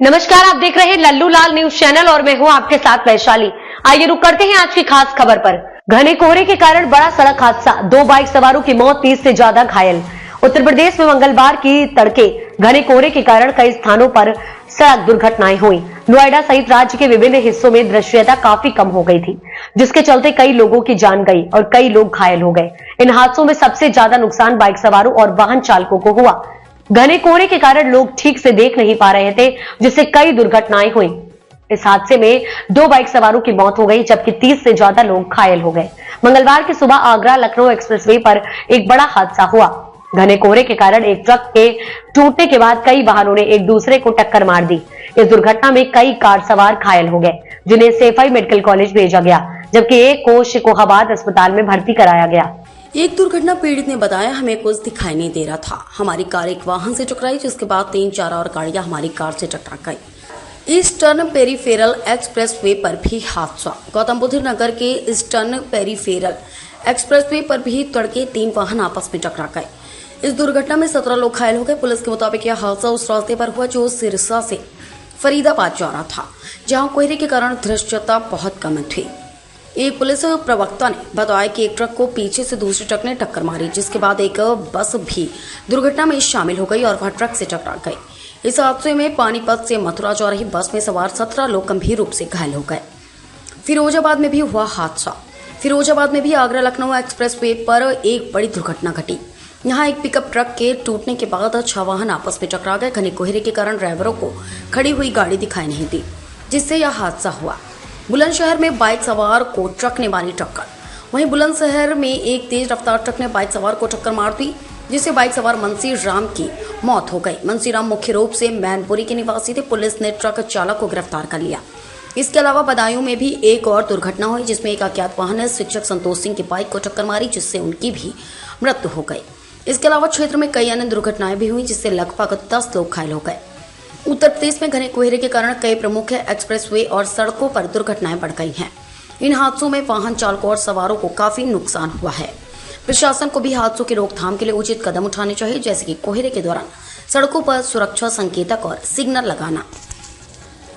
नमस्कार, आप देख रहे हैं लल्लू लाल न्यूज चैनल और मैं हूं आपके साथ वैशाली। आइए रुक करते हैं आज की खास खबर पर। घने कोहरे के कारण बड़ा सड़क हादसा, 2 बाइक सवारों की मौत, 30 से ज्यादा घायल। उत्तर प्रदेश में मंगलवार की तड़के घने कोहरे के कारण कई स्थानों पर सड़क दुर्घटनाएं हुई। नोएडा सहित राज्य के विभिन्न हिस्सों में दृश्यता काफी कम हो गई थी, जिसके चलते कई लोगों की जान गई और कई लोग घायल हो गए। इन हादसों में सबसे ज्यादा नुकसान बाइक सवारों और वाहन चालकों को हुआ। घने कोहरे के कारण लोग ठीक से देख नहीं पा रहे थे, जिससे कई दुर्घटनाएं हुई। इस हादसे में 2 बाइक सवारों की मौत हो गई, जबकि 30 से ज्यादा लोग घायल हो गए। मंगलवार की सुबह आगरा लखनऊ एक्सप्रेसवे पर एक बड़ा हादसा हुआ। घने कोहरे के कारण एक ट्रक के टूटने के बाद कई वाहनों ने एक दूसरे को टक्कर मार दी। इस दुर्घटना में कई कार सवार घायल हो गए, जिन्हें सैफई मेडिकल कॉलेज भेजा गया, जबकि एक को शिकोहाबाद अस्पताल में भर्ती कराया गया। एक दुर्घटना पीड़ित ने बताया, हमें कुछ दिखाई नहीं दे रहा था। हमारी कार एक वाहन से टकराई, जिसके बाद 3-4 और गाड़ियां हमारी कार से टकरा गई। ईस्टर्न पेरीफेरल एक्सप्रेसवे पर भी हादसा। गौतम बुद्ध नगर के ईस्टर्न पेरीफेरल एक्सप्रेसवे पर भी तड़के 3 वाहन आपस में टकरा गए। इस दुर्घटना में 17 लोग घायल हो गए। पुलिस के मुताबिक यह हादसा उस रास्ते पर हुआ जो सिरसा से फरीदाबाद जा रहा था, जहां कोहरे के कारण दृश्यता बहुत कम थी। एक पुलिस प्रवक्ता ने बताया कि एक ट्रक को पीछे से दूसरे ट्रक ने टक्कर मारी, जिसके बाद एक बस भी दुर्घटना में शामिल हो गई और वह ट्रक से टकरा गई। इस हादसे में पानीपत से मथुरा जा रही बस में सवार 17 लोग गंभीर रूप से घायल हो गए। फिरोजाबाद में भी हुआ हादसा। फिरोजाबाद में भी आगरा लखनऊ एक्सप्रेसवे पर एक बड़ी दुर्घटना घटी। यहाँ एक पिकअप ट्रक के टूटने के बाद 6 वाहन आपस में टकरा गए। घने कोहरे के कारण ड्राइवरों को खड़ी हुई गाड़ी दिखाई नहीं दी, जिससे यह हादसा हुआ। बुलंदशहर में बाइक सवार को ट्रक ने मारी टक्कर। वहीं बुलंदशहर में एक तेज रफ्तार ट्रक ने बाइक सवार को टक्कर मार दी, जिससे बाइक सवार मनसी राम की मौत हो गई। मनसी राम मुख्य रूप से मैनपुरी के निवासी थे। पुलिस ने ट्रक चालक को गिरफ्तार कर लिया। इसके अलावा बदायूं में भी एक और दुर्घटना हुई, जिसमें एक अज्ञात वाहन ने शिक्षक संतोष सिंह की बाइक को टक्कर मारी, जिससे उनकी भी मृत्यु हो गई। इसके अलावा क्षेत्र में कई अन्य दुर्घटनाएं भी हुई, जिससे लगभग 10 लोग घायल हो गए। उत्तर प्रदेश में घने कोहरे के कारण कई प्रमुख एक्सप्रेसवे और सड़कों पर दुर्घटनाएं बढ़ गई हैं। इन हादसों में वाहन चालकों और सवारों को काफी नुकसान हुआ है। प्रशासन को भी हादसों की रोकथाम के लिए उचित कदम उठाने चाहिए, जैसे कि कोहरे के दौरान सड़कों पर सुरक्षा संकेतक और सिग्नल लगाना।